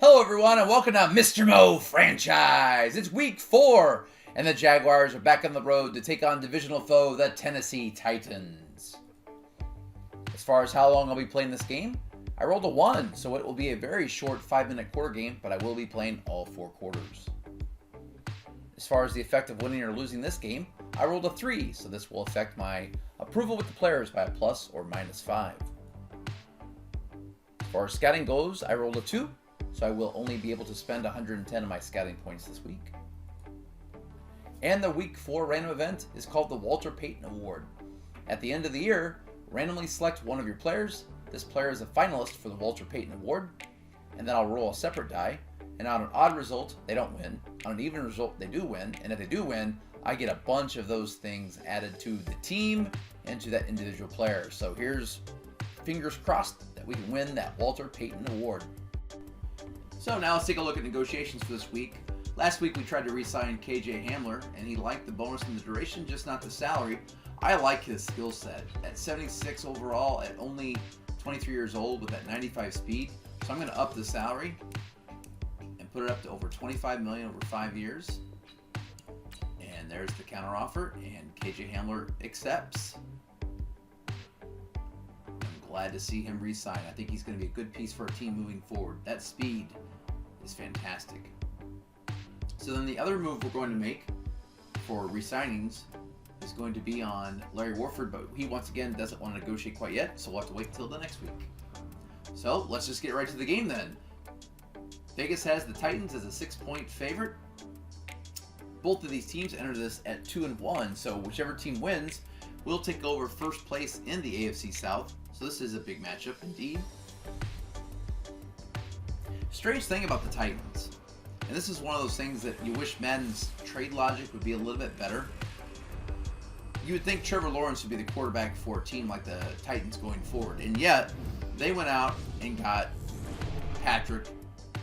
Hello everyone and welcome to Mr.MoFranchise. It's week 4 and the Jaguars are back on the road to take on divisional foe, the Tennessee Titans. As far as how long I'll be playing this game, I rolled a 1, so it will be a very short 5-minute quarter game, but I will be playing all 4 quarters. As far as the effect of winning or losing this game, I rolled a 3, so this will affect my approval with the players by a plus or minus 5. As far as scouting goes, I rolled a 2. So I will only be able to spend 110 of my scouting points this week. And the week 4 random event is called the Walter Payton Award. At the end of the year, randomly select one of your players. This player is a finalist for the Walter Payton Award. And then I'll roll a separate die. And on an odd result, they don't win. On an even result, they do win. And if they do win, I get a bunch of those things added to the team and to that individual player. So here's fingers crossed that we can win that Walter Payton Award. So now let's take a look at negotiations for this week. Last week we tried to re-sign KJ Hamler, and he liked the bonus and the duration, just not the salary. I like his skill set. At 76 overall, at only 23 years old with that 95 speed. So I'm going to up the salary and put it up to over $25 million over 5 years. And there's the counter offer, and KJ Hamler accepts. I'm glad to see him re-sign. I think he's going to be a good piece for our team moving forward. That speed is fantastic. So then the other move we're going to make for re-signings is going to be on Larry Warford, but he once again doesn't want to negotiate quite yet, so we'll have to wait till the next week. So let's just get right to the game then. Vegas has the Titans as a 6-point favorite. Both of these teams enter this at 2-1, so whichever team wins will take over first place in the A.F.C. South. So this is a big matchup indeed. Strange thing about the Titans, and this is one of those things that you wish Madden's trade logic would be a little bit better. You would think Trevor Lawrence would be the quarterback for a team like the Titans going forward, and yet they went out and got Patrick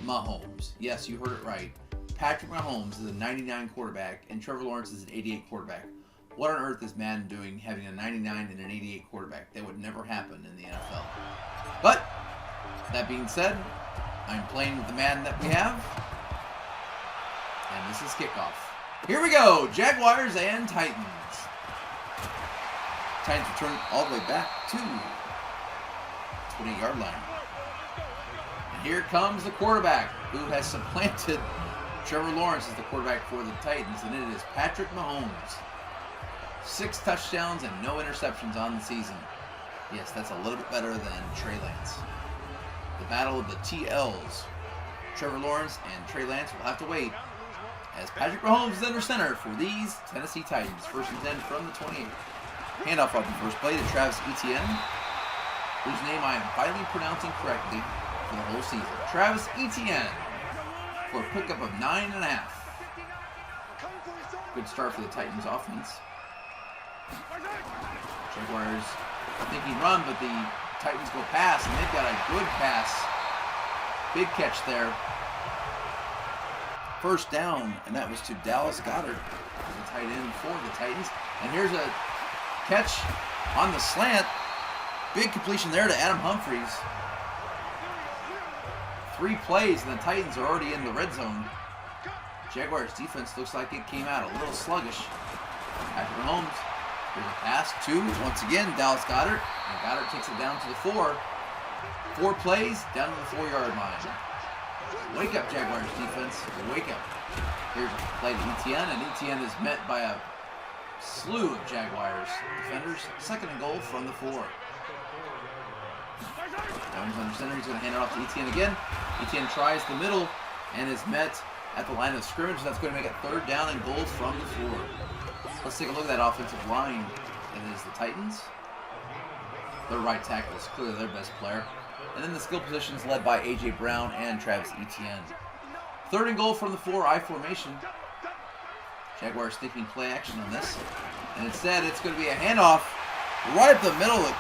Mahomes. Yes, you heard it right. Patrick Mahomes is a 99 quarterback, and Trevor Lawrence is an 88 quarterback. What on earth is Madden doing having a 99 and an 88 quarterback? That would never happen in the NFL. But, that being said, I'm playing with the Madden that we have. And this is kickoff. Here we go, Jaguars and Titans. Titans return all the way back to the 20-yard line. And here comes the quarterback who has supplanted Trevor Lawrence as the quarterback for the Titans, and it is Patrick Mahomes. 6 touchdowns and no interceptions on the season. Yes, that's a little bit better than Trey Lance. The battle of the TLs. Trevor Lawrence and Trey Lance will have to wait as Patrick Mahomes is under center for these Tennessee Titans. 1st and 10 from the 28. Handoff off the first play to Travis Etienne, whose name I am finally pronouncing correctly for the whole season. Travis Etienne for a pickup of 9.5. Good start for the Titans offense. Jaguars thinking run, but the Titans go pass, and they've got a good pass. Big catch there. First down, and that was to Dallas Goedert, the tight end for the Titans. And here's a catch on the slant. Big completion there to Adam Humphries. 3 plays, and the Titans are already in the red zone. Jaguars defense looks like it came out a little sluggish. Patrick Mahomes. Here's a pass to, once again, Dallas Goedert. And Goedert takes it down to the 4. 4 plays, down to the 4-yard line. Wake up, Jaguars defense. Wake up. Here's a play to Etienne, and Etienne is met by a slew of Jaguars defenders. 2nd and goal from the 4. Jones under center. He's going to hand it off to Etienne again. Etienne tries the middle and is met at the line of scrimmage. That's going to make it 3rd down and goal from the 4. Let's take a look at that offensive line. It is the Titans. Their right tackle is clearly their best player. And then the skill positions led by A.J. Brown and Travis Etienne. 3rd and goal from the 4, I formation. Jaguars thinking play action on this. And instead, it's going to be a handoff right up the middle of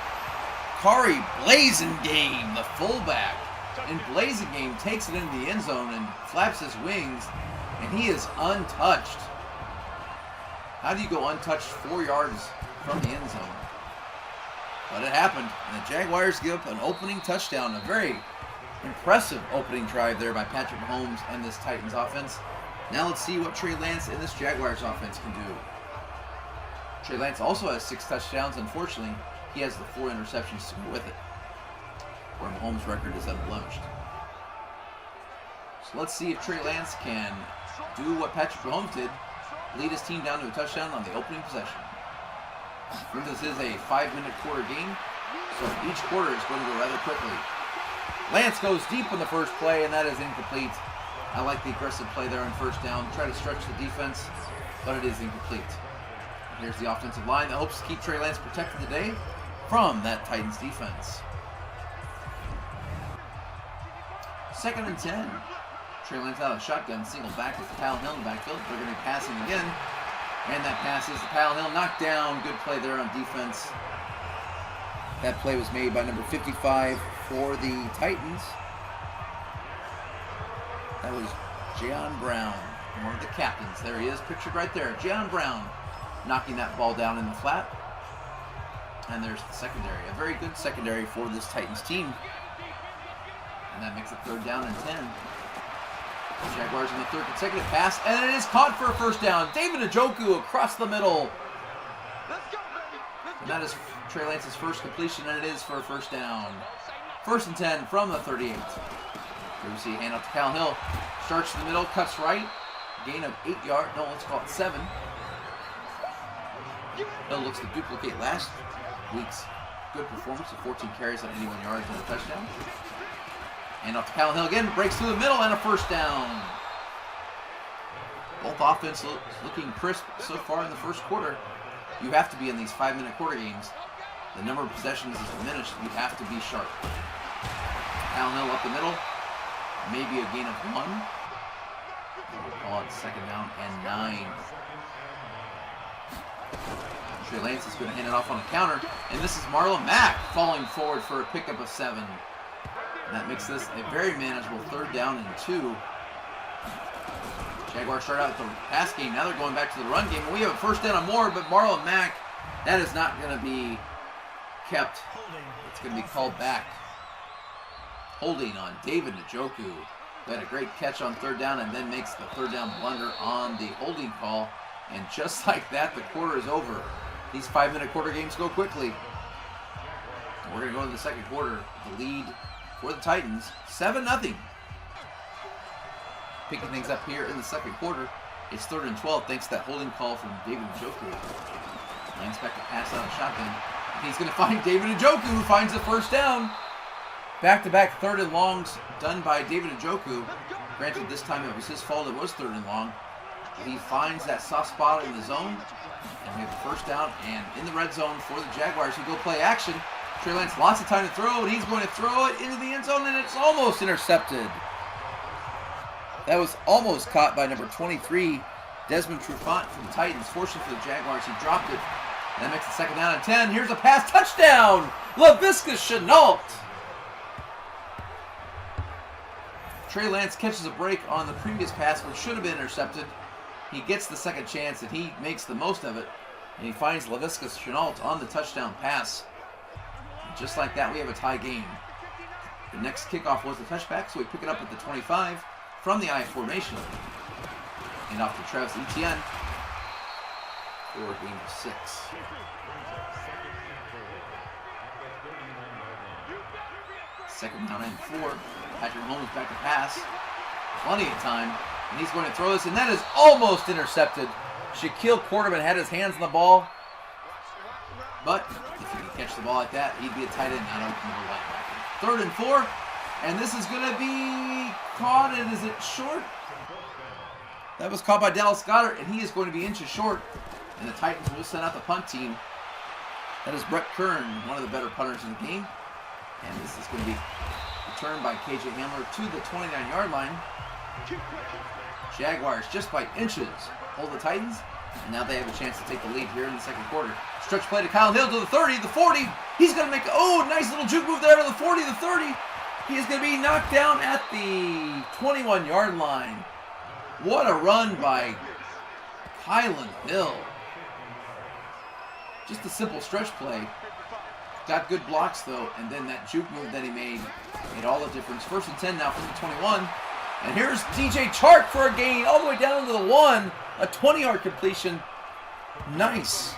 Kari Blazingame, the fullback. And Blazingame takes it into the end zone and flaps his wings, and he is untouched. How do you go untouched 4 yards from the end zone? But it happened, and the Jaguars give up an opening touchdown. A very Impressive opening drive there by Patrick Mahomes and this Titans offense. Now let's see what Trey Lance and this Jaguars offense can do. Trey Lance also has 6 touchdowns. Unfortunately, he has the 4 interceptions to go with it, where Mahomes' record is unblemished. So let's see if Trey Lance can do what Patrick Mahomes did, lead his team down to a touchdown on the opening possession. Remember, this is a 5-minute quarter game, so each quarter is going to go rather quickly. Lance goes deep on the first play, and that is incomplete. I like the aggressive play there on first down. Try to stretch the defense, but it is incomplete. Here's the offensive line that hopes to keep Trey Lance protected today from that Titans defense. 2nd and 10. Trey Lance out of the shotgun, single back with Payton Hill in the backfield. They're going to be passing again, and that pass is to Payton Hill. Knocked down. Good play there on defense. That play was made by number 55 for the Titans. That was Jayon Brown, one of the captains. There he is, pictured right there. Jayon Brown knocking that ball down in the flat. And there's the secondary. A very good secondary for this Titans team. And that makes it 3rd down and 10. The Jaguars in the 3rd consecutive pass, and it is caught for a first down. David Njoku across the middle. And that is Trey Lance's first completion, and it is for a first down. 1st and 10 from the 38. Here we see a handoff to Payton Hill. Starts in the middle, cuts right. Gain of 8 yards. No, let's call it 7. Hill looks to duplicate last week's good performance of 14 carries on 81 yards and a touchdown. Handoff to Payton Hill again. Breaks through the middle and a first down. Both offenses looking crisp so far in the first quarter. You have to be in these 5-minute quarter games. The number of possessions is diminished. You have to be sharp. Payton Hill up the middle. Maybe a gain of 1. We'll call it 2nd down and 9. Trey Lance is going to hand it off on a counter. And this is Marlon Mack falling forward for a pickup of 7. And that makes this a very manageable 3rd down and 2. Jaguars start out the pass game. Now they're going back to the run game. And we have a first down and more, but Marlon Mack, that is not going to be kept. It's going to be called back. Holding on David Njoku, who had a great catch on 3rd down and then makes the 3rd down blunder on the holding call. And just like that, the quarter is over. These 5-minute quarter games go quickly. And we're going to go into the 2nd quarter. The lead for the Titans, 7-0. Picking things up here in the 2nd quarter. It's 3rd and 12 thanks to that holding call from David Njoku. Lance back to pass out of shotgun. He's going to find David Njoku, who finds the first down. Back-to-back 3rd and longs done by David Njoku. Granted, this time it was his fault. It was 3rd and long. He finds that soft spot in the zone. And we have the first down and in the red zone for the Jaguars who go play action. Trey Lance lots of time to throw, and he's going to throw it into the end zone, and it's almost intercepted. That was almost caught by number 23, Desmond Trufant from the Titans. Fortunately for the Jaguars, he dropped it. And that makes it 2nd down and 10. Here's a pass, touchdown! Laviska Shenault! Trey Lance catches a break on the previous pass, which should have been intercepted. He gets the second chance, and he makes the most of it. And he finds Laviska Shenault on the touchdown pass. And just like that, we have a tie game. The next kickoff was the touchback, so we pick it up at the 25 from the I formation. And off to Travis Etienne for a gain of 6. Second down and 4. Patrick Mahomes back to pass. Plenty of time. And he's going to throw this, and that is almost intercepted. Shaquille Quarterman had his hands on the ball. But if he could catch the ball like that, he'd be a tight end, not open middle linebacker. 3rd and 4. And this is going to be caught, and is it short? That was caught by Dallas Goedert, and he is going to be inches short. And the Titans will send out the punt team. That is Brett Kern, one of the better punters in the game. And this is going to be returned by KJ Hamler to the 29-yard line. Jaguars just by inches hold the Titans. And now they have a chance to take the lead here in the 2nd quarter. Stretch play to Kyle Hill to the 30, the 40. He's going to make, nice little juke move there to the 40, the 30. He is going to be knocked down at the 21-yard line. What a run by Kylan Hill. Just a simple stretch play. Got good blocks, though, and then that juke move that he made all the difference. 1st and 10 now from the 21. And here's DJ Chark for a gain all the way down to the 1. A 20-yard completion. Nice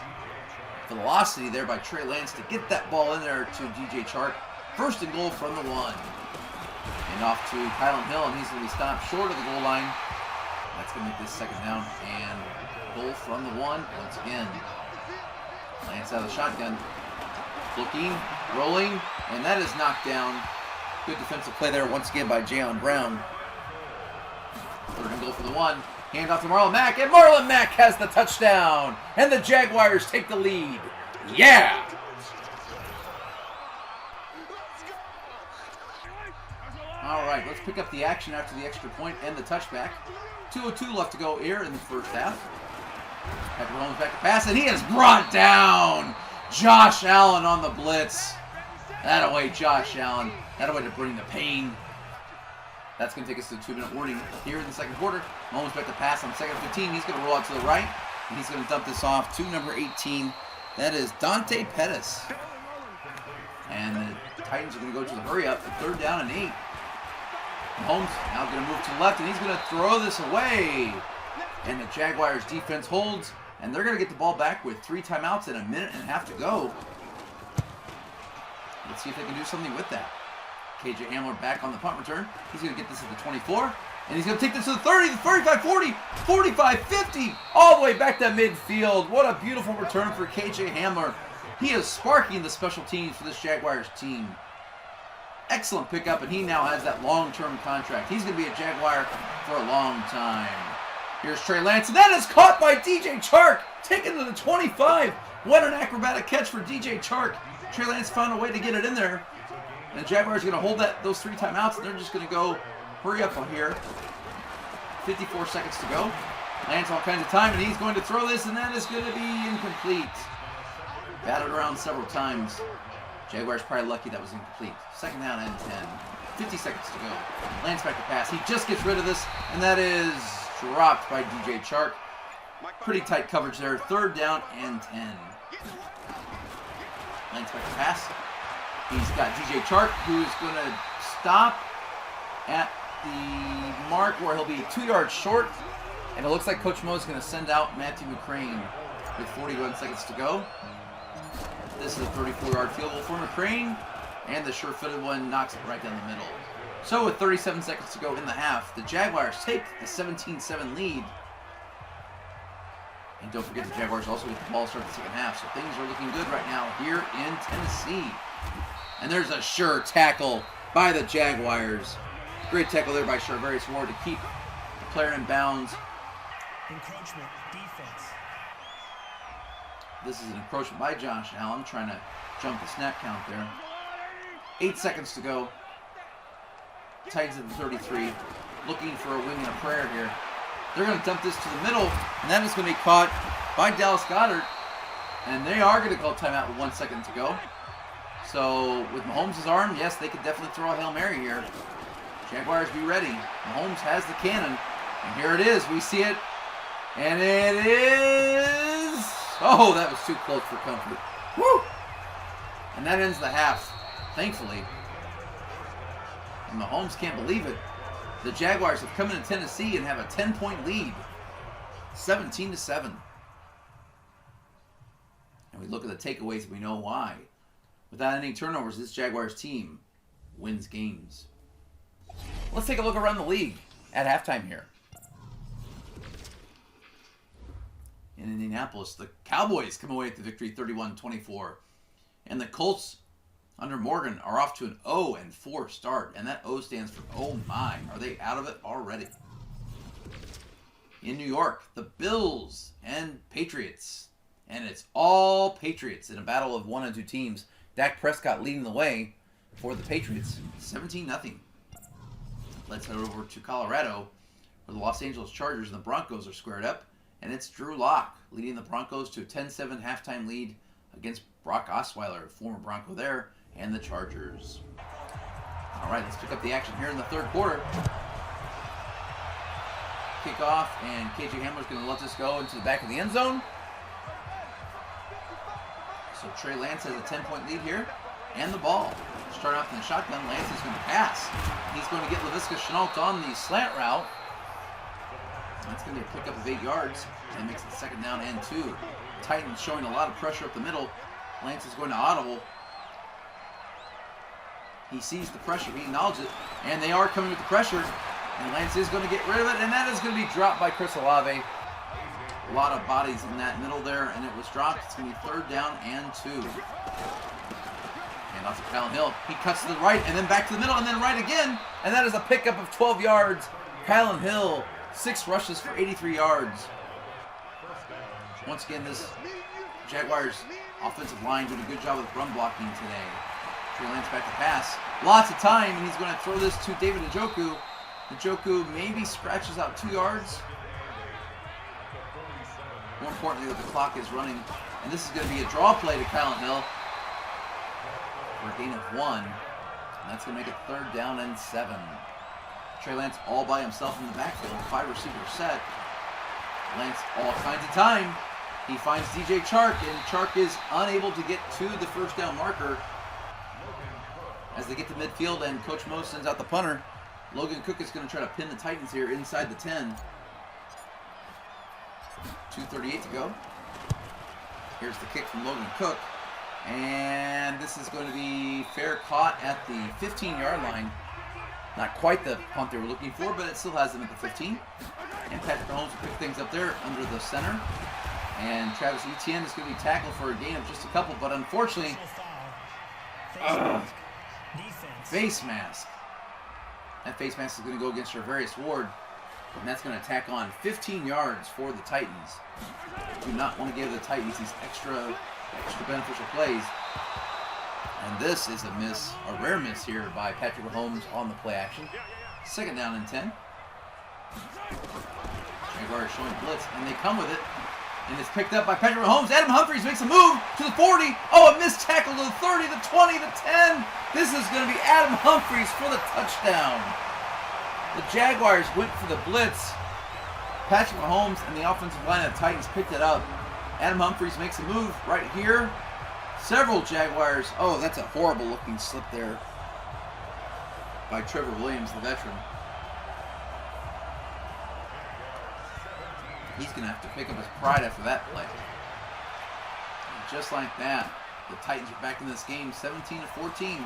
velocity there by Trey Lance to get that ball in there to DJ Chark. 1st and goal from the 1. And off to Kylan Hill, and he's going to be stopped short of the goal line. That's going to make this 2nd down. And goal from the 1 once again. Lance out of the shotgun. Looking, rolling, and that is knocked down. Good defensive play there once again by Jayon Brown. 3rd and goal for the 1. Hand off to Marlon Mack, and Marlon Mack has the touchdown. And the Jaguars take the lead. Yeah! All right, let's pick up the action after the extra point and the touchback. 2:02 left to go here in the 1st half. Patrick Mahomes back to pass, and he is brought down. Josh Allen on the blitz. That away, Josh Allen. That away to bring the pain. That's going to take us to a 2-minute warning here in the 2nd quarter. Mahomes back to pass on 2nd and 15. He's going to roll out to the right, and he's going to dump this off to number 18. That is Dante Pettis. And the Titans are going to go to the hurry up for 3rd down and 8. Mahomes now going to move to the left, and he's going to throw this away. And the Jaguars defense holds, and they're going to get the ball back with 3 timeouts and a minute and a half to go. Let's see if they can do something with that. KJ Hamler back on the punt return. He's going to get this at the 24, and he's going to take this to the 30, the 35, 40, 45, 50, all the way back to midfield. What a beautiful return for KJ Hamler. He is sparking the special teams for this Jaguars team. Excellent pickup, and he now has that long-term contract. He's going to be a Jaguar for a long time. Here's Trey Lance, and that is caught by DJ Chark, taken to the 25. What an acrobatic catch for DJ Chark. Trey Lance found a way to get it in there. And the Jaguars are going to hold those 3 timeouts, and they're just going to go hurry up on here. 54 seconds to go. Lance all kinds of time, and he's going to throw this, and that is going to be incomplete. Batted around several times. Jaguars probably lucky that was incomplete. 2nd down and 10. 50 seconds to go. Lance back to pass. He just gets rid of this, and that is dropped by DJ Chark. Pretty tight coverage there. 3rd down and 10. Lance back to pass. He's got DJ Chark, who's going to stop at the mark where he'll be 2 yards short. And it looks like Coach Mo is going to send out Matthew McCrane with 41 seconds to go. This is a 34-yard field goal for McCrane. And the sure-footed one knocks it right down the middle. So with 37 seconds to go in the half, the Jaguars take the 17-7 lead. And don't forget the Jaguars also get the ball start the 2nd half. So things are looking good right now here in Tennessee. And there's a sure tackle by the Jaguars. Great tackle there by Charvarius Ward to keep the player in bounds. Encroachment defense. This is an encroachment by Josh Allen, trying to jump the snap count there. 8 seconds to go. Titans at the 33, looking for a wing and a prayer here. They're going to dump this to the middle, and that is going to be caught by Dallas Goedert. And they are going to call timeout with 1 second to go. So with Mahomes' arm, yes, they could definitely throw a Hail Mary here. Jaguars, be ready. Mahomes has the cannon. And here it is. We see it. And it is... Oh, that was too close for comfort. Woo! And that ends the half, thankfully. And Mahomes can't believe it. The Jaguars have come into Tennessee and have a 10-point lead. 17-7. And we look at the takeaways and we know why. Without any turnovers, this Jaguars team wins games. Let's take a look around the league at halftime here. In Indianapolis, the Cowboys come away with the victory 31-24. And the Colts, under Morgan, are off to an 0-4 start. And that O stands for, oh my, are they out of it already? In New York, the Bills and Patriots. And it's all Patriots in a battle of 1 and 2 teams. Dak Prescott leading the way for the Patriots, 17-0. Let's head over to Colorado, where the Los Angeles Chargers and the Broncos are squared up. And it's Drew Lock leading the Broncos to a 10-7 halftime lead against Brock Osweiler, former Bronco there, and the Chargers. All right, let's pick up the action here in the 3rd quarter. Kickoff, and KJ Hamler's going to let this go into the back of the end zone. So Trey Lance has a 10-point lead here. And the ball. Starting off in the shotgun, Lance is going to pass. He's going to get Laviska Shenault on the slant route. That's going to be a pickup of 8 yards. And makes it 2nd down and 2. Titans showing a lot of pressure up the middle. Lance is going to audible. He sees the pressure. He acknowledges it. And they are coming with the pressure. And Lance is going to get rid of it. And that is going to be dropped by Chris Olave. A lot of bodies in that middle there. And it was dropped. It's going to be 3rd down and 2. And off to Kylin Hill. He cuts to the right and then back to the middle and then right again. And that is a pickup of 12 yards. Kylin Hill, 6 rushes for 83 yards. Once again, this Jaguars offensive line doing a good job with run blocking today. Trey Lance back to pass. Lots of time, and he's going to throw this to David Njoku. Njoku maybe scratches out 2 yards. More importantly, the clock is running. And this is going to be a draw play to Kylin Hill for a gain of 1. And that's going to make it 3rd down and 7. Trey Lance all by himself in the backfield. 5 receivers set. Lance all kinds of time. He finds DJ Chark, and Chark is unable to get to the 1st down marker. As they get to midfield and Coach Mo sends out the punter, Logan Cook is going to try to pin the Titans here inside the 10. 2:38 to go. Here's the kick from Logan Cook. And this is going to be fair caught at the 15-yard line. Not quite the punt they were looking for, but it still has them at the 15. And Patrick Mahomes will pick things up there under the center. And Travis Etienne is going to be tackled for a gain of just a couple, but unfortunately, face mask. That face mask is going to go against Charvarius Ward, and that's going to tack on 15 yards for the Titans. Do not want to give the Titans these extra beneficial plays. And this is a miss, a rare miss here by Patrick Mahomes on the play action. 2nd down and 10. Jaguars showing blitz, and they come with it. And it's picked up by Patrick Mahomes. Adam Humphries makes a move to the 40. Oh, a missed tackle to the 30, the 20, the 10. This is going to be Adam Humphries for the touchdown. The Jaguars went for the blitz. Patrick Mahomes and the offensive line of the Titans picked it up. Adam Humphries makes a move right here. Several Jaguars. Oh, that's a horrible looking slip there by Trevor Williams, the veteran. He's going to have to pick up his pride after that play. And just like that, the Titans are back in this game, 17-14.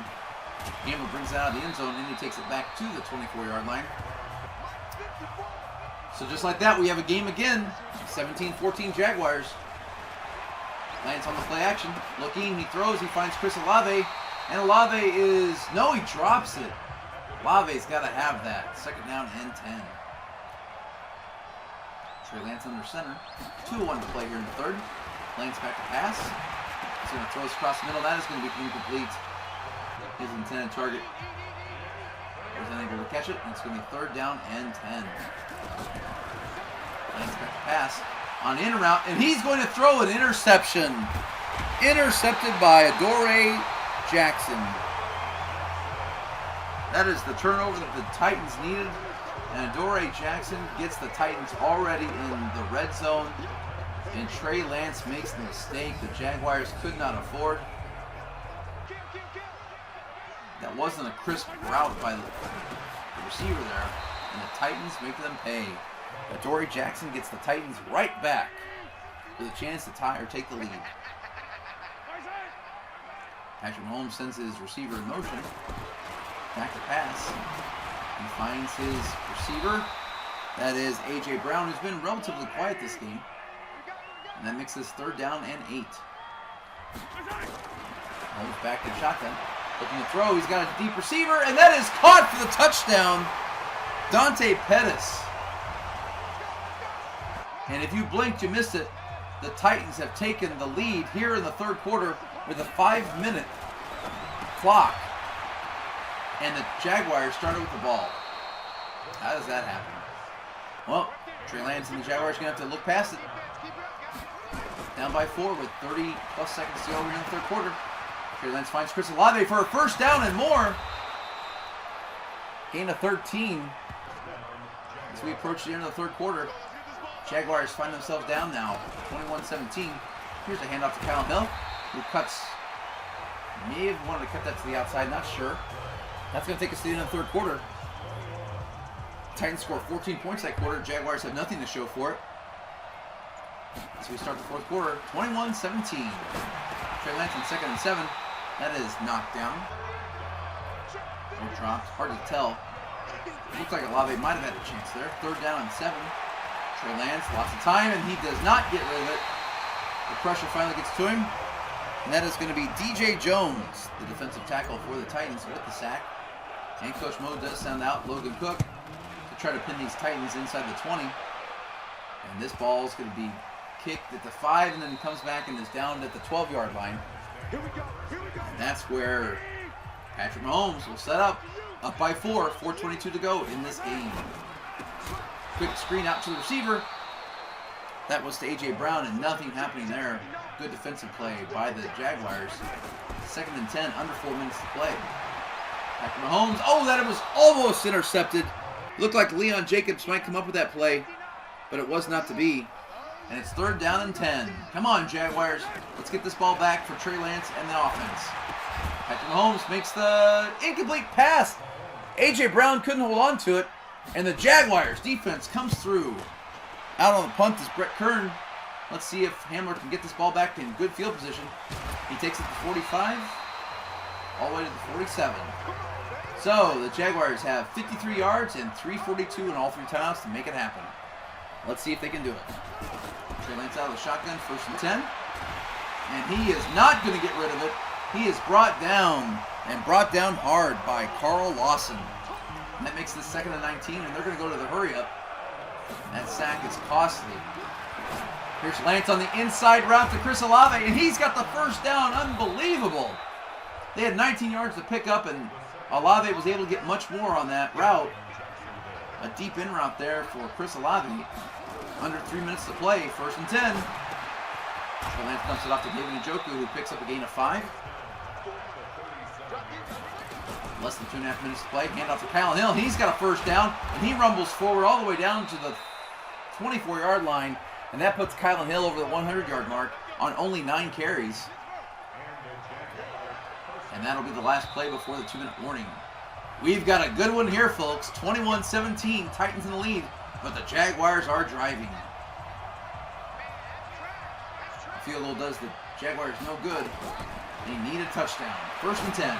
Campbell brings it out of the end zone, and he takes it back to the 24-yard line. So just like that, we have a game again. 17-14 Jaguars. Lance on the play action. Looking, he throws, he finds Chris Olave. And Olave is, no, he drops it. Olave's got to have that. 2nd down and 10. Trey Lance under center. 2-1 to play here in the 3rd. Lance back to pass. He's going to throw us across the middle. That is going to be incomplete. His intended target was unable to catch it, and it's going to be 3rd down and 10. Lance back to pass on in route, and he's going to throw an interception. Intercepted by Adoree Jackson. That is the turnover that the Titans needed. And Adoree Jackson gets the Titans already in the red zone. And Trey Lance makes the mistake the Jaguars could not afford. That wasn't a crisp route by the receiver there. And the Titans make them pay. Adoree Jackson gets the Titans right back with a chance to tie or take the lead. Patrick Mahomes sends his receiver in motion. Back to pass. He finds his receiver. That is A.J. Brown, who's been relatively quiet this game. And that makes this 3rd down and 8. Holmes back to shotgun. Looking to throw. He's got a deep receiver. And that is caught for the touchdown. Dante Pettis. And if you blinked, you missed it. The Titans have taken the lead here in the 3rd quarter with a 5-minute clock. And the Jaguars started with the ball. How does that happen? Well, Trey Lance and the Jaguars are going to have to look past it. Down by 4 with 30-plus seconds to go in the 3rd quarter. Trey Lance finds Chris Olave for a 1st down and more. Gain of 13. As we approach the end of the 3rd quarter, Jaguars find themselves down now, 21-17. Here's a handoff to Kylin Hill. who may have wanted to cut that to the outside, not sure. That's going to take us to the end of the third quarter. Titans score 14 points that quarter. Jaguars have nothing to show for it. So we start the fourth quarter, 21-17. Trey Lance in 2nd and 7. That is knocked down. Or dropped. Hard to tell. Looks like Olave might have had a chance there. 3rd down and 7. Trey Lance, lots of time, and he does not get rid of it. The pressure finally gets to him. And that is going to be DJ Jones, the defensive tackle for the Titans, with the sack. And Coach Mo does send out Logan Cook to try to pin these Titans inside the 20. And this ball is going to be kicked at the 5, and then comes back and is down at the 12-yard line. And that's where Patrick Mahomes will set up by 4, 4:22 to go in this game. Quick screen out to the receiver. That was to A.J. Brown, and nothing happening there. Good defensive play by the Jaguars. 2nd and 10, under 4 minutes to play. Patrick Mahomes, oh, that was almost intercepted. Looked like Leon Jacobs might come up with that play, but it was not to be. And it's 3rd down and 10. Come on, Jaguars. Let's get this ball back for Trey Lance and the offense. Patrick Mahomes makes the incomplete pass. A.J. Brown couldn't hold on to it, and the Jaguars defense comes through. Out on the punt is Brett Kern. Let's see if Hamler can get this ball back in good field position. He takes it to 45, all the way to the 47. So the Jaguars have 53 yards and 3:42 in all 3 timeouts to make it happen. Let's see if they can do it. Trey Lance out of the shotgun, 1st and 10. And he is not going to get rid of it. He is brought down, and brought down hard by Carl Lawson. And that makes this 2nd and 19, and they're going to go to the hurry-up. That sack is costly. Here's Lance on the inside route to Chris Olave, and he's got the 1st down. Unbelievable. They had 19 yards to pick up, and Olave was able to get much more on that route. A deep in route there for Chris Olave. Under 3 minutes to play, 1st and 10. So Lance dumps it off to David Njoku, who picks up a gain of 5. Less than 2.5 minutes to play. Hand off to Kyle Hill. He's got a 1st down, and he rumbles forward all the way down to the 24-yard line, and that puts Kyle Hill over the 100-yard mark on only 9 carries. And that'll be the last play before the 2-minute warning. We've got a good one here, folks. 21-17, Titans in the lead, but the Jaguars are driving. The field goal does the Jaguars no good. They need a touchdown. 1st and 10.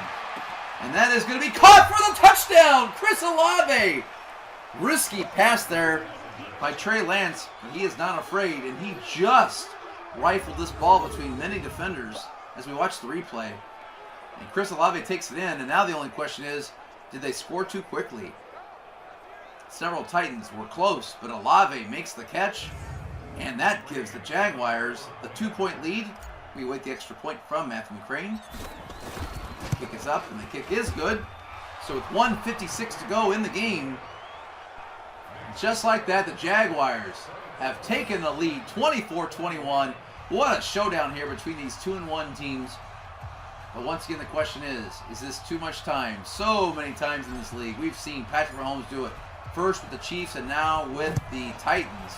And that is going to be caught for the touchdown! Chris Olave! Risky pass there by Trey Lance, but he is not afraid, and he just rifled this ball between many defenders as we watch the replay. And Chris Olave takes it in, and now the only question is, did they score too quickly? Several Titans were close, but Olave makes the catch, and that gives the Jaguars a 2-point lead. We await the extra point from Matthew McCrane. The kick is up, and the kick is good. So with 1:56 to go in the game, just like that, the Jaguars have taken the lead, 24-21. What a showdown here between these 2-1 teams. But once again, the question is this too much time? So many times in this league, we've seen Patrick Mahomes do it. First with the Chiefs and now with the Titans.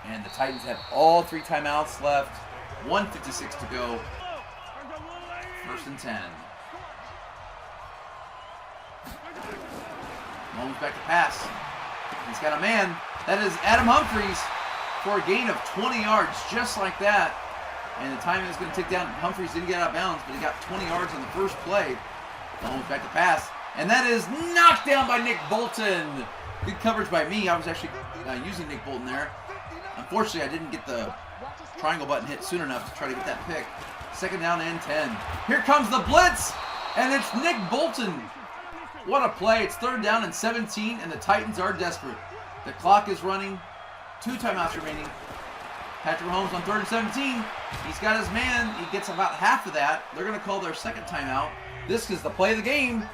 And the Titans have all 3 timeouts left. 1:56 to go. 1st and 10. Mahomes back to pass. He's got a man. That is Adam Humphries for a gain of 20 yards, just like that. And the timing is going to tick down. Humphries didn't get out of bounds, but he got 20 yards on the first play. Mahomes back to pass. And that is knocked down by Nick Bolton. Good coverage by me. I was actually using Nick Bolton there. Unfortunately, I didn't get the triangle button hit soon enough to try to get that pick. 2nd down and 10. Here comes the blitz, and it's Nick Bolton. What a play. It's 3rd down and 17, and the Titans are desperate. The clock is running. 2 timeouts remaining. Patrick Mahomes on 3rd and 17. He's got his man. He gets about half of that. They're going to call their 2nd timeout. This is the play of the game.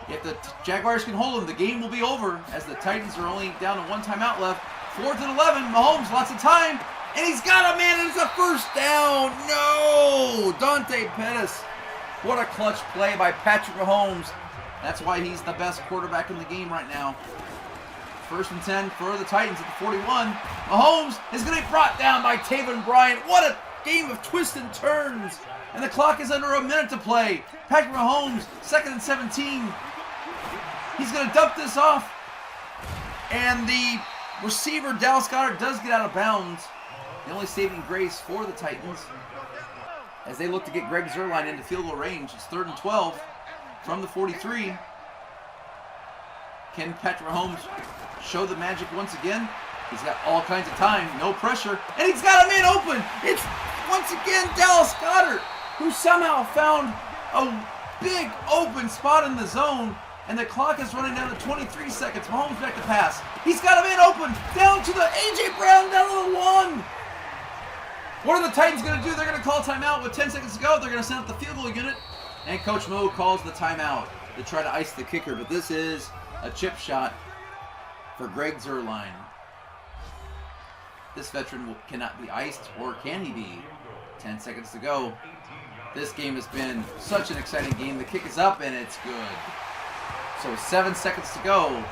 If the Jaguars can hold him, the game will be over, as the Titans are only down to 1 timeout left. 4th and 11. Mahomes, lots of time. And he's got a man, and it's a 1st down. No! Dante Pettis. What a clutch play by Patrick Mahomes. That's why he's the best quarterback in the game right now. First and 10 for the Titans at the 41. Mahomes is going to be brought down by Taven Bryan. What a game of twists and turns. And the clock is under a minute to play. Patrick Mahomes, 2nd and 17. He's going to dump this off. And the receiver, Dallas Goedert, does get out of bounds. The only saving grace for the Titans as they look to get Greg Zuerlein into field goal range. It's 3rd and 12 from the 43. Can Patrick Mahomes show the magic once again? He's got all kinds of time, no pressure, and he's got a man open. It's once again Dallas Goedert, who somehow found a big open spot in the zone, and the clock is running down to 23 seconds. Mahomes back to pass. He's got a man open, down to the A.J. Brown, down to the 1. What are the Titans going to do? They're going to call timeout with 10 seconds to go. They're going to send out the field goal unit, and Coach Mo calls the timeout to try to ice the kicker, but this is a chip shot for Greg Zuerlein. This veteran cannot be iced, or can he be? 10 seconds to go. This game has been such an exciting game. The kick is up, and it's good. So 7 seconds to go.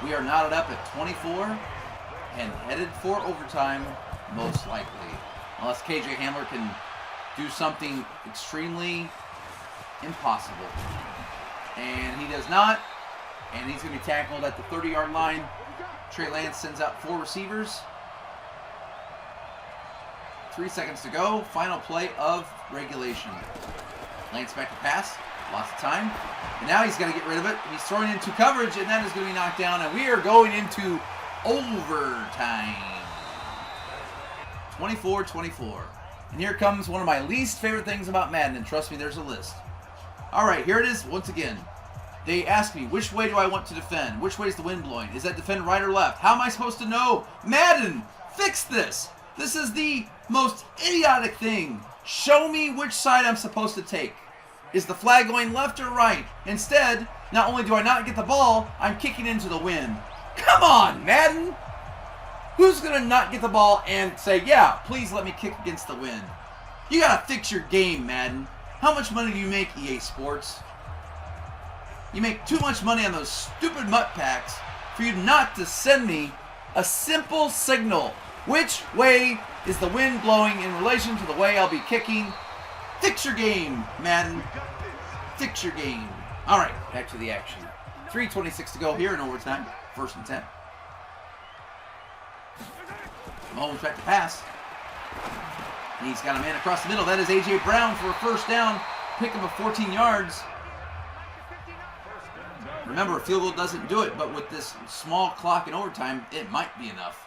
We are knotted up at 24 and headed for overtime, most likely. Unless KJ Hamler can do something extremely impossible. And he does not. And he's going to be tackled at the 30-yard line. Trey Lance sends out 4 receivers. 3 seconds to go. Final play of regulation. Lance back to pass. Lots of time. And now he's got to get rid of it. He's throwing into coverage, and that is going to be knocked down. And we are going into overtime. 24-24. And here comes one of my least favorite things about Madden. And trust me, there's a list. All right, here it is once again. They ask me, which way do I want to defend? Which way is the wind blowing? Is that defend right or left? How am I supposed to know? Madden, fix this. This is the most idiotic thing. Show me which side I'm supposed to take. Is the flag going left or right? Instead, not only do I not get the ball, I'm kicking into the wind. Come on, Madden. Who's going to not get the ball and say, yeah, please let me kick against the wind? You got to fix your game, Madden. How much money do you make, EA Sports? You make too much money on those stupid mutt packs for you not to send me a simple signal. Which way is the wind blowing in relation to the way I'll be kicking? Fix your game, Madden. Fix your game. All right, back to the action. 3:26 to go here in overtime. 1st and 10. Mahomes back to pass. And he's got a man across the middle. That is A.J. Brown for a first down. Pickup of 14 yards. Remember, a field goal doesn't do it, but with this small clock in overtime, it might be enough.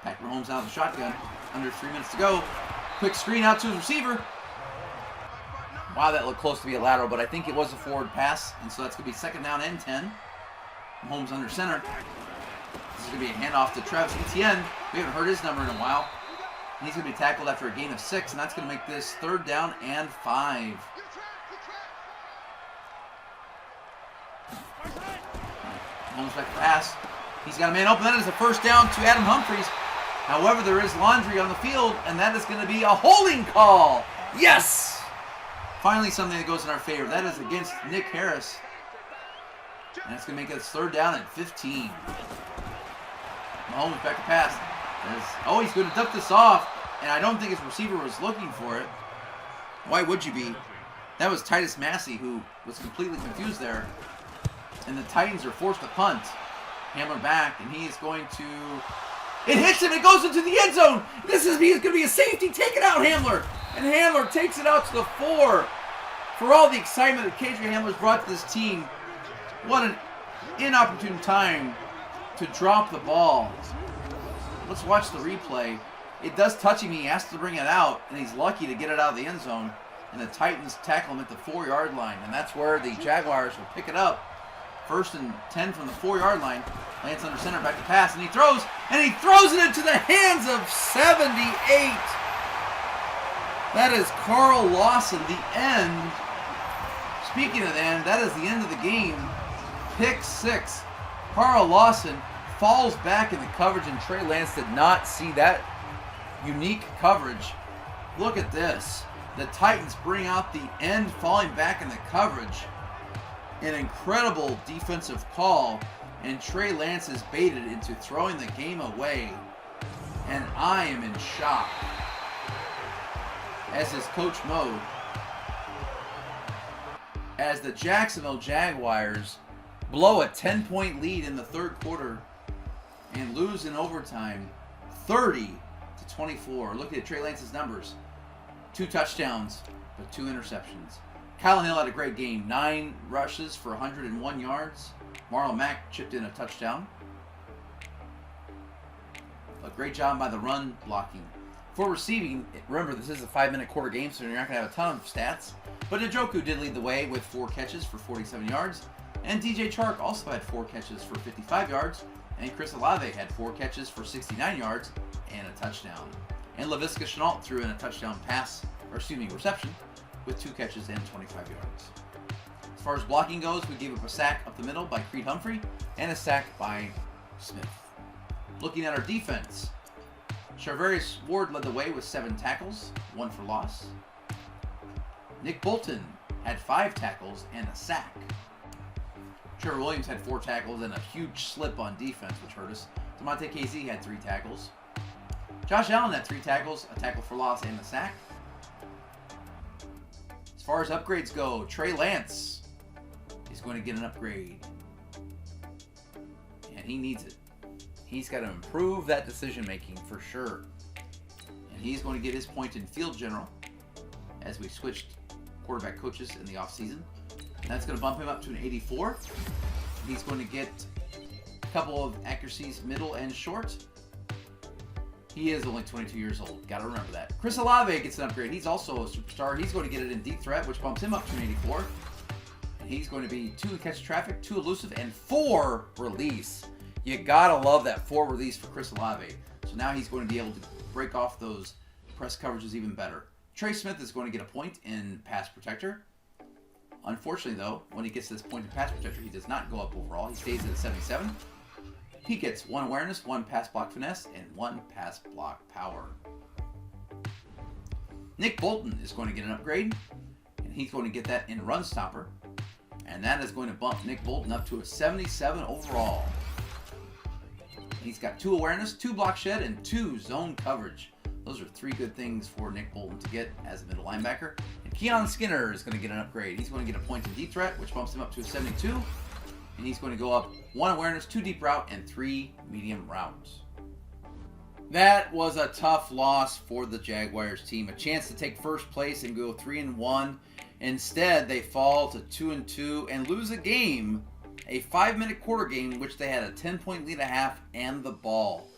Patrick Mahomes out of the shotgun. Under 3 minutes to go. Quick screen out to his receiver. Wow, that looked close to be a lateral, but I think it was a forward pass, and so that's going to be 2nd down and 10. Mahomes under center. This is going to be a handoff to Travis Etienne. We haven't heard his number in a while. And he's going to be tackled after a gain of 6, and that's going to make this 3rd down and 5. Mahomes back to pass. He's got a man open. That is a first down to Adam Humphries. However, there is laundry on the field, and that is going to be a holding call. Yes! Finally, something that goes in our favor. That is against Nick Harris. And it's going to make us 3rd down and 15. Mahomes back to pass. He's going to dump this off, and I don't think his receiver was looking for it. Why would you be? That was Titus Massey who was completely confused there. And the Titans are forced to punt. Hamler back, and he is going to... It hits him. It goes into the end zone. This is going to be a safety. Take it out, Hamler. And Hamler takes it out to the 4. For all the excitement that KJ Hamler's brought to this team, what an inopportune time to drop the ball. Let's watch the replay. It does touch him. He has to bring it out, and he's lucky to get it out of the end zone. And the Titans tackle him at the 4-yard line, and that's where the Jaguars will pick it up. 1st and 10 from the 4-yard line. Lance under center, back to pass, and he throws it into the hands of 78. That is Carl Lawson, the end. Speaking of the end, that is the end of the game. Pick 6. Carl Lawson falls back in the coverage, and Trey Lance did not see that unique coverage. Look at this. The Titans bring out the end falling back in the coverage. An incredible defensive call. And Trey Lance is baited into throwing the game away. And I am in shock. As is Coach Mo. As the Jacksonville Jaguars blow a 10-point lead in the third quarter and lose in overtime 30-24. Look at Trey Lance's numbers. 2 touchdowns, but 2 interceptions. Kyle Hill had a great game. 9 rushes for 101 yards. Marlon Mack chipped in a touchdown. A great job by the run blocking. For receiving, remember this is a 5-minute quarter game, so you're not going to have a ton of stats. But Njoku did lead the way with 4 catches for 47 yards. And DJ Chark also had 4 catches for 55 yards. And Chris Olave had 4 catches for 69 yards and a touchdown. And Laviska Shenault threw in a touchdown reception with 2 catches and 25 yards. As far as blocking goes, we gave up a sack up the middle by Creed Humphrey and a sack by Smith. Looking at our defense, Charvarius Ward led the way with 7 tackles, 1 for loss. Nick Bolton had 5 tackles and a sack. Trevor Williams had 4 tackles and a huge slip on defense, which hurt us. DeMonte KZ had 3 tackles. Josh Allen had 3 tackles, a tackle for loss, and a sack. As far as upgrades go, Trey Lance is going to get an upgrade. And he needs it. He's got to improve that decision making for sure. And he's going to get his point in field general as we switched quarterback coaches in the offseason. That's going to bump him up to an 84. He's going to get a couple of accuracies, middle and short. He is only 22 years old. Got to remember that. Chris Olave gets an upgrade. He's also a superstar. He's going to get it in deep threat, which bumps him up to an 84. And he's going to be 2 catch traffic, 2 elusive, and 4 release. You got to love that 4 release for Chris Olave. So now he's going to be able to break off those press coverages even better. Trey Smith is going to get a point in pass protector. Unfortunately, though, when he gets this point in pass protector, he does not go up overall. He stays at a 77. He gets 1 awareness, 1 pass block finesse, and 1 pass block power. Nick Bolton is going to get an upgrade, and he's going to get that in run stopper. And that is going to bump Nick Bolton up to a 77 overall. He's got 2 awareness, 2 block shed, and 2 zone coverage. Those are 3 good things for Nick Bolton to get as a middle linebacker. And Keon Skinner is going to get an upgrade. He's going to get a point in deep threat, which bumps him up to a 72. And he's going to go up 1 awareness, 2 deep route, and 3 medium routes. That was a tough loss for the Jaguars team. A chance to take first place and go 3-1. Instead, they fall to 2-2 and lose a game, a 5-minute quarter game in which they had a 10-point lead at half and the ball.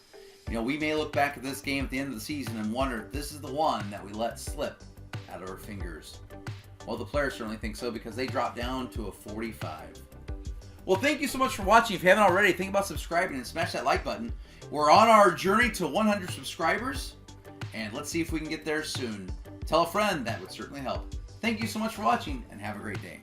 You know, we may look back at this game at the end of the season and wonder if this is the one that we let slip out of our fingers. Well, the players certainly think so because they dropped down to a 45. Well, thank you so much for watching. If you haven't already, think about subscribing and smash that like button. We're on our journey to 100 subscribers, and let's see if we can get there soon. Tell a friend, that would certainly help. Thank you so much for watching, and have a great day.